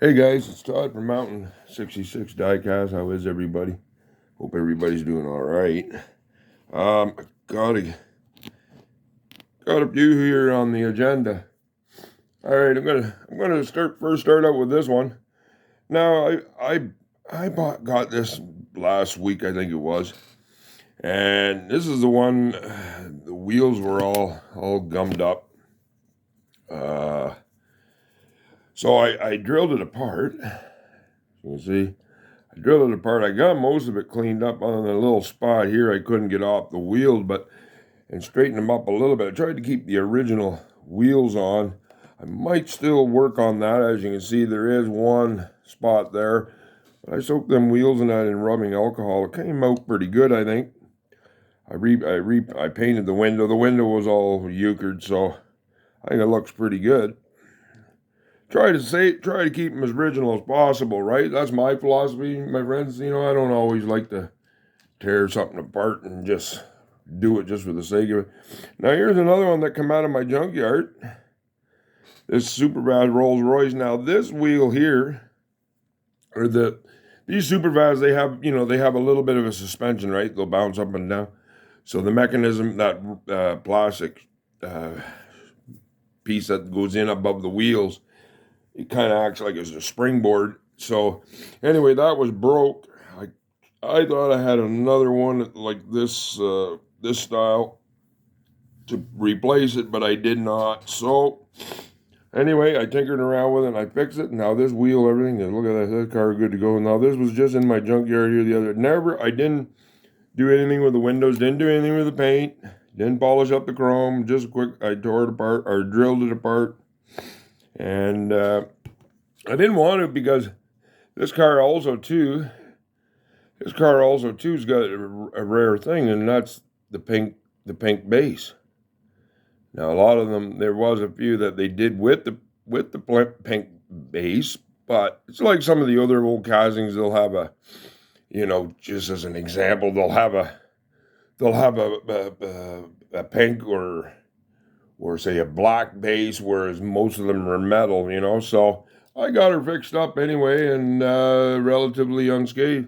Hey guys, it's Todd from Mountain 66 Diecast. How is everybody? Hope everybody's doing all right. Got a few here on the agenda. All right, I'm gonna start out with this one. Now got this last week, I think it was, and this is the one. The wheels were all gummed up. So I drilled it apart. You can see. I drilled it apart. I got most of it cleaned up on a little spot here I couldn't get off the wheels, and straighten them up a little bit. I tried to keep the original wheels on. I might still work on that. As you can see, there is one spot there. But I soaked them wheels in that in rubbing alcohol. It came out pretty good, I think. I painted the window. The window was all euchred, so I think it looks pretty good. Try to keep them as original as possible, right? That's my philosophy, my friends. I don't always like to tear something apart and just do it just for the sake of it. Now here's another one that come out of my junkyard. This Supervaz Rolls Royce. Now this wheel here, these Supervaz, they have a little bit of a suspension, right? They'll bounce up and down. So the mechanism, that plastic piece that goes in above the wheels, it kind of acts like it's a springboard. So anyway, that was broke. I thought I had another one like this this style to replace it, but I did not. So anyway, I tinkered around with it and I fixed it. Now this wheel, everything, look at that car, good to go. Now this was just in my junkyard here the other. I didn't do anything with the windows, didn't do anything with the paint, didn't polish up the chrome. Just I tore it apart or drilled it apart. And I didn't want to because this car also too has got a rare thing, and that's the pink base. Now a lot of them, there was a few that they did with the pink base, but it's like some of the other old casings. They'll have a, just as an example, they'll have a pink or say a black base, whereas most of them are metal, So I got her fixed up anyway and relatively unscathed.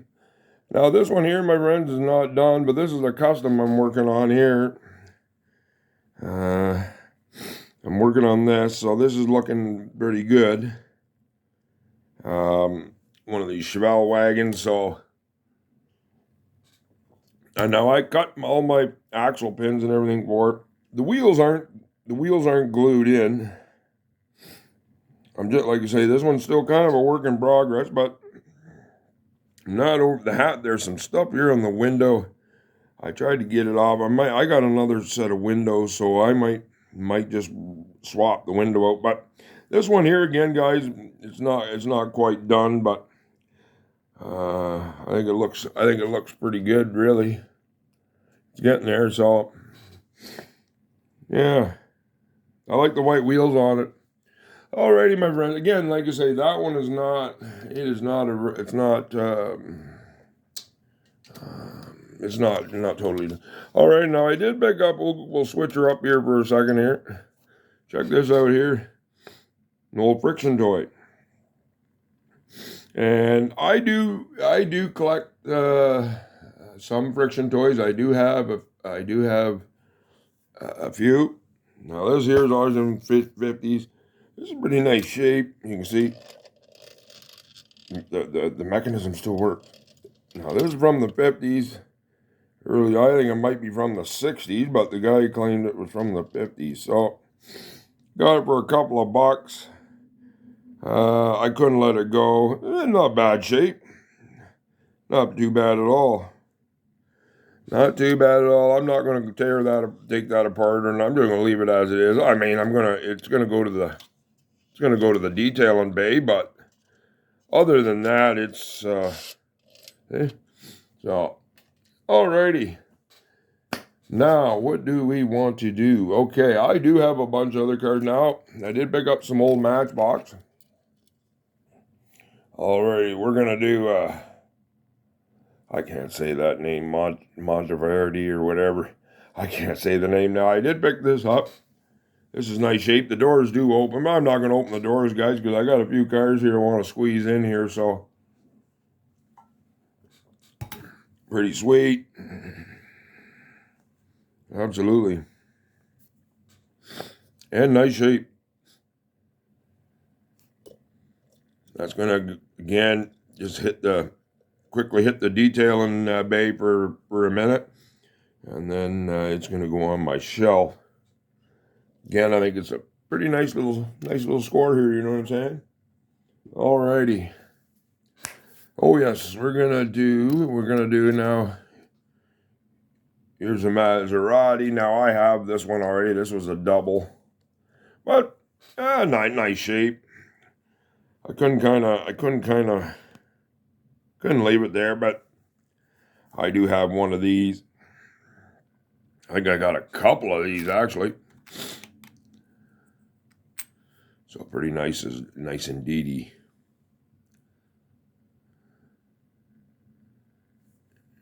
Now this one here, my friends, is not done, but this is a custom I'm working on here. I'm working on this, so this is looking pretty good. One of these Chevelle wagons, so. And now I cut all my axle pins and everything for it. The wheels aren't glued in. I'm just, like I say, this one's still kind of a work in progress, but not over the hat. There's some stuff here on the window. I tried to get it off. I got another set of windows, so I might just swap the window out. But this one here again, guys, it's not quite done, but I think it looks pretty good, really. It's getting there, so yeah. I like the white wheels on it. Alrighty, my friends. Again, like I say, that one is not. It's not totally. All right, now I did pick up. We'll switch her up here for a second here. Check this out here. An old friction toy. And I do collect some friction toys. I do have a few. Now this here is ours in 50s. This is a pretty nice shape. You can see the mechanism still works. Now this is from the 50s. Early, I think it might be from the 60s, but the guy claimed it was from the 50s. So got it for a couple of bucks. I couldn't let it go. Not bad shape. Not too bad at all. Not too bad at all. I'm not going to take that apart, and I'm just going to leave it as it is. I mean, it's going to go to the detailing bay, but other than that, it's so. Alrighty. Now, what do we want to do? Okay, I do have a bunch of other cars now. I did pick up some old Matchbox. Alrighty, we're gonna do I can't say that name, Monteverdi or whatever. I can't say the name now. I did pick this up. This is nice shape. The doors do open, but I'm not going to open the doors, guys, because I got a few cars here I want to squeeze in here, so. Pretty sweet. Absolutely. And nice shape. That's going to, again, just quickly hit the detailing bay for a minute. And then it's going to go on my shelf. Again, I think it's a pretty nice little score here, you know what I'm saying? Alrighty. Oh yes, we're gonna do now. Here's a Maserati. Now I have this one already. This was a double. But nice shape. I couldn't leave it there, but I do have one of these. I think I got a couple of these actually. So pretty nice indeedy.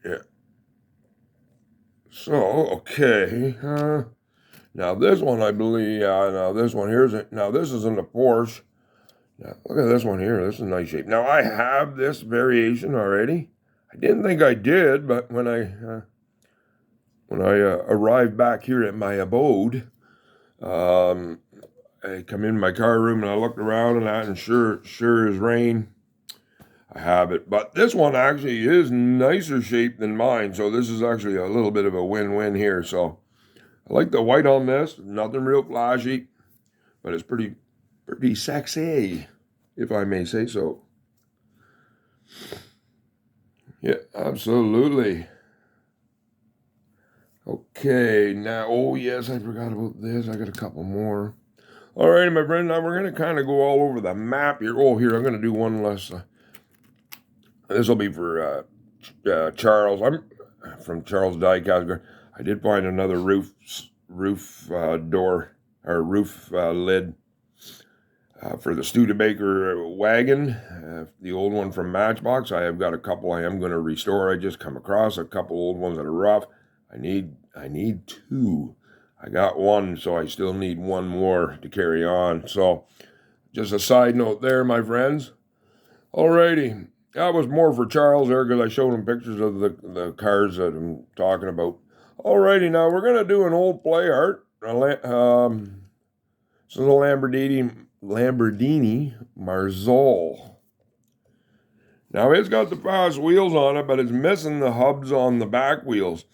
Yeah. So, okay. Now this one, I believe, now this one here's it. Now this isn't a Porsche. Now look at this one here. This is nice shape. Now I have this variation already. I didn't think I did, but when I arrived back here at my abode, I come in my car room and I looked around and that, and sure as rain, I have it. But this one actually is nicer shaped than mine, so this is actually a little bit of a win-win here. So I like the white on this. Nothing real flashy, but it's pretty sexy, if I may say so. Yeah, absolutely. Okay, now, oh yes, I forgot about this. I got a couple more. Alrighty, my friend, now we're going to kind of go all over the map here. Oh, here, I'm going to do one less. This will be for Charles. I'm from Charles Diecast. I did find another roof door, or roof lid for the Studebaker wagon. The old one from Matchbox. I have got a couple I am going to restore. I just come across a couple old ones that are rough. I need two. I got one, so I still need one more to carry on. So, just a side note there, my friends. Alrighty. That was more for Charles there because I showed him pictures of the cars that I'm talking about. Alrighty, now we're going to do an old play art. This is a Lamborghini Marzol. Now, it's got the fast wheels on it, but it's missing the hubs on the back wheels.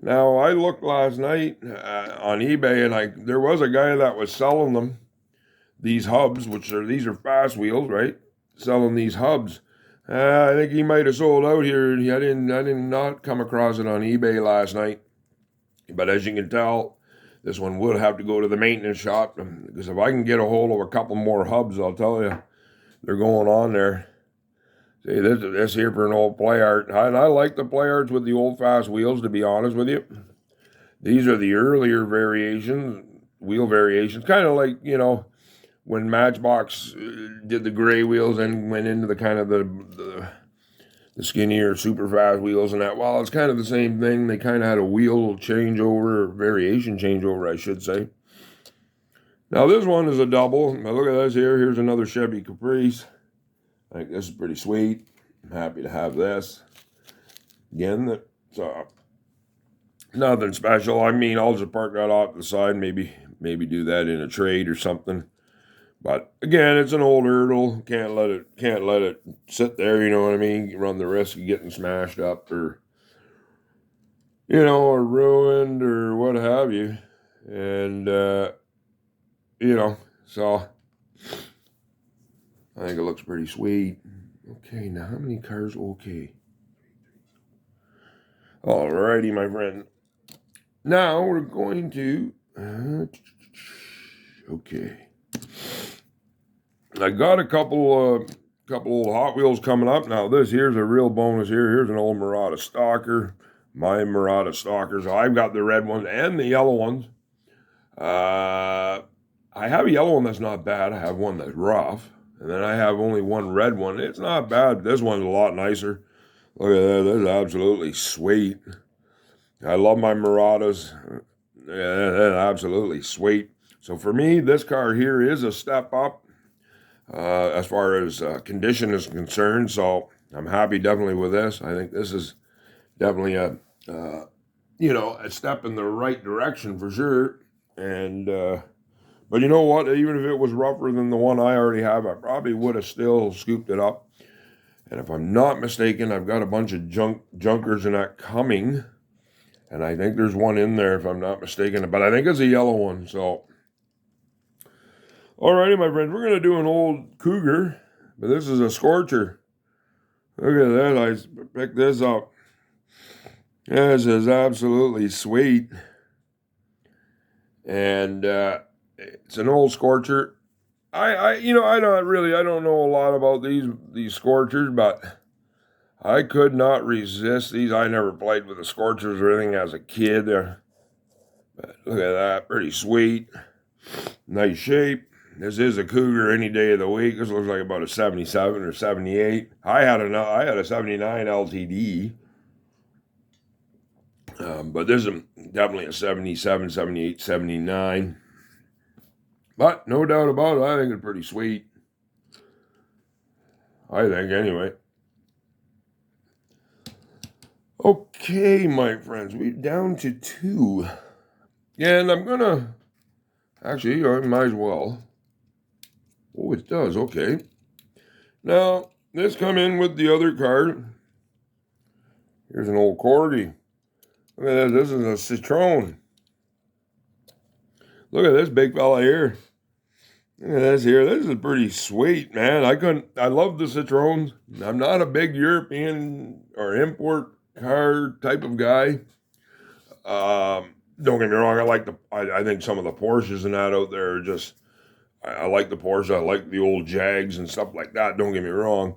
Now, I looked last night on eBay, and there was a guy that was selling them, these hubs, these are fast wheels, right? Selling these hubs. I think he might have sold out here. I did not come across it on eBay last night. But as you can tell, this one would have to go to the maintenance shop, because if I can get a hold of a couple more hubs, I'll tell you, they're going on there. See, this here for an old play art. And I like the play arts with the old fast wheels, to be honest with you. These are the earlier variations, wheel variations, kind of like, when Matchbox did the gray wheels and went into the kind of the skinnier, super fast wheels and that. Well, it's kind of the same thing. They kind of had a wheel changeover, variation changeover, I should say. Now, this one is a double. Now, look at this here. Here's another Chevy Caprice. I think this is pretty sweet. I'm happy to have this. Again, that's nothing special. I mean, I'll just park that off to the side, maybe do that in a trade or something. But again, it's an old hurdle. Can't let it sit there, you know what I mean? You run the risk of getting smashed up or ruined or what have you. And so I think it looks pretty sweet. Okay, now how many cars? Okay. Alrighty, my friend. Now we're going to okay. I got a couple old Hot Wheels coming up. Now here's a real bonus here. Here's an old Morata Stalker. My Morata Stalkers. So I've got the red ones and the yellow ones. I have a yellow one that's not bad. I have one that's rough. And then I have only one red one. It's not bad. This one's a lot nicer. Look at that. That's absolutely sweet. I love my Moratas. Yeah, they're absolutely sweet. So for me, this car here is a step up as far as condition is concerned. So I'm happy definitely with this. I think this is definitely a, a step in the right direction for sure. And, but you know what? Even if it was rougher than the one I already have, I probably would have still scooped it up. And if I'm not mistaken, I've got a bunch of junkers in that coming. And I think there's one in there if I'm not mistaken. But I think it's a yellow one. So, alrighty, my friends. We're going to do an old Cougar. But this is a Scorcher. Look at that. I picked this up. This is absolutely sweet. And it's an old Scorcher. I don't know a lot about these Scorchers, but I could not resist these. I never played with the Scorchers or anything as a kid. But look at that, pretty sweet, nice shape. This is a Cougar any day of the week. This looks like about a 77 or 78. I had a 79 LTD, but this is definitely a 77, 78, 79. But no doubt about it, I think it's pretty sweet. I think, anyway. Okay, my friends, we're down to 2. And I'm going to... Actually, I might as well. Oh, it does. Okay. Now, this come in with the other card. Here's an old Corgi. Look at this. This is a Citroen. Look at this big fella here. Look at this here. This is pretty sweet, man. I love the Citroens. I'm not a big European or import car type of guy. Don't get me wrong. I think some of the Porsches and that out there are just, I like the Porsche. I like the old Jags and stuff like that. Don't get me wrong.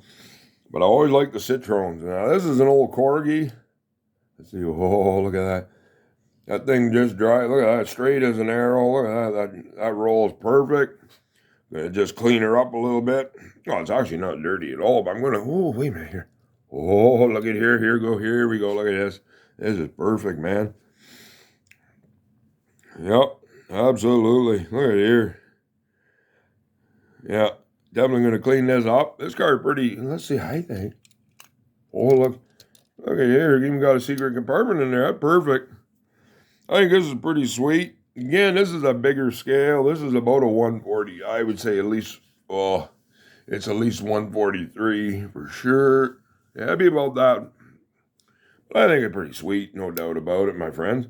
But I always like the Citroens. Now, this is an old Corgi. Let's see. Oh, look at that. That thing just dry. Look at that. Straight as an arrow. Look at that. That roll is perfect. Gonna just clean her up a little bit. Oh, it's actually not dirty at all, but I'm gonna, oh, wait a minute here. Oh, look at here, here we go, look at this. This is perfect, man. Yep, absolutely. Look at here. Yeah, definitely gonna clean this up. This car is pretty, let's see, I think. Oh, look at here, even got a secret compartment in there. That's perfect. I think this is pretty sweet. Again, this is a bigger scale. This is about a 140. I would say at least, it's at least 143 for sure. Yeah, it'd be about that. But I think it's pretty sweet, no doubt about it, my friends.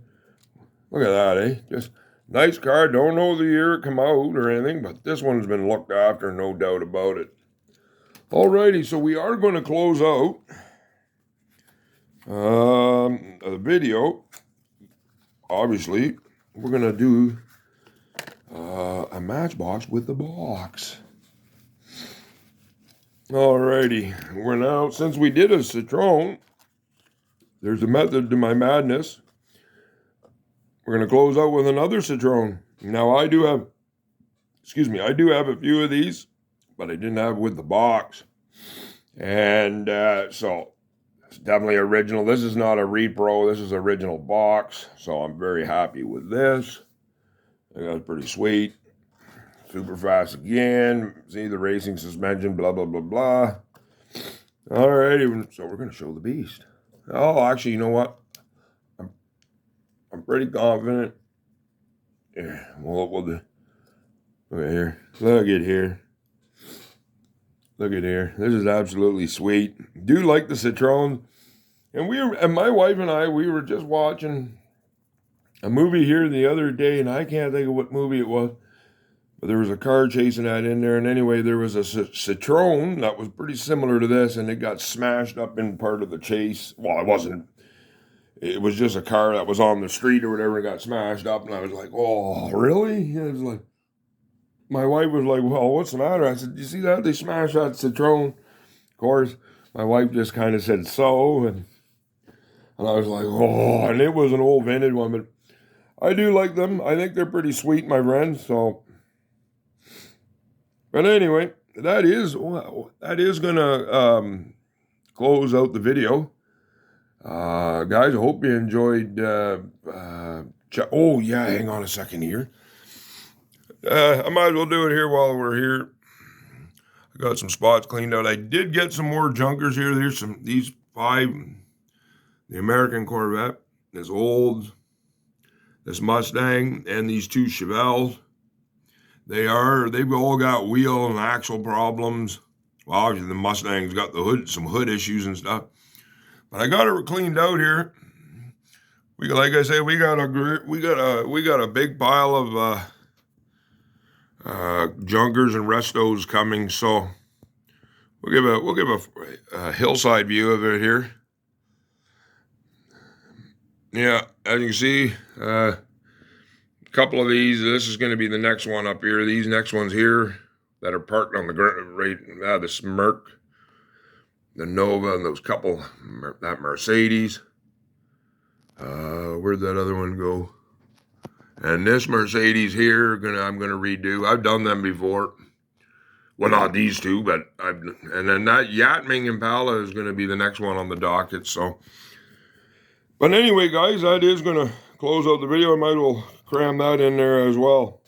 Look at that, eh? Just nice car. Don't know the year it come out or anything, but this one's been looked after, no doubt about it. Alrighty, so we are going to close out the video. Obviously, we're going to do a Matchbox with the box. Alrighty, we're now, since we did a Citroen, there's a method to my madness. We're going to close out with another Citroen. Now, I do have a few of these, but I didn't have with the box. And so, it's definitely original. This is not a repro. This is original box. So, I'm very happy with this. I think that's pretty sweet. Super fast again. See the racing suspension, blah, blah, blah, blah. All right, so we're going to show the beast. Oh, actually, you know what? I'm pretty confident. Yeah, we'll do. Look at here. Look at here. Look at here. This is absolutely sweet. Do like the Citroen. And my wife and I, we were just watching a movie here the other day, and I can't think of what movie it was. But there was a car chasing that in there. And anyway, there was a Citroen that was pretty similar to this, and it got smashed up in part of the chase. Well, it wasn't. It was just a car that was on the street or whatever, and got smashed up. And I was like, oh, really? And it was like, my wife was like, well, what's the matter? I said, you see that? They smashed that Citroen. Of course, my wife just kind of said so. And I was like, oh, and it was an old vintage one. But I do like them. I think they're pretty sweet, my friends. So. But anyway, that is going to close out the video. Guys, I hope you enjoyed. Oh, yeah, hang on a second here. I might as well do it here while we're here. I got some spots cleaned out. I did get some more junkers here. There's these 5, the American Corvette, this Mustang, and these 2 Chevelles. They've all got wheel and axle problems. Well, obviously the Mustang's got some hood issues and stuff. But I got it cleaned out here. Like I said, we got a big pile of junkers and restos coming. So we'll give a hillside view of it here. Yeah, as you can see, a couple of these. This is going to be the next one up here. These next ones here that are parked on the the Smirk, the Nova, and those couple, that Mercedes. Where'd that other one go? And this Mercedes here, I'm gonna redo. I've done them before. Well, not these two, but and then that Yatming Impala is gonna be the next one on the docket. So, but anyway, guys, that is gonna close out the video. I might as well cram that in there as well.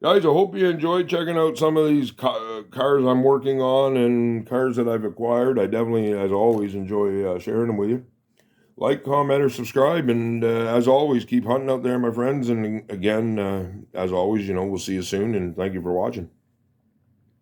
Guys, I hope you enjoyed checking out some of these cars I'm working on and cars that I've acquired. I definitely, as always, enjoy sharing them with you. Like, comment, or subscribe, and as always, keep hunting out there, my friends. And again, as always, we'll see you soon, and thank you for watching.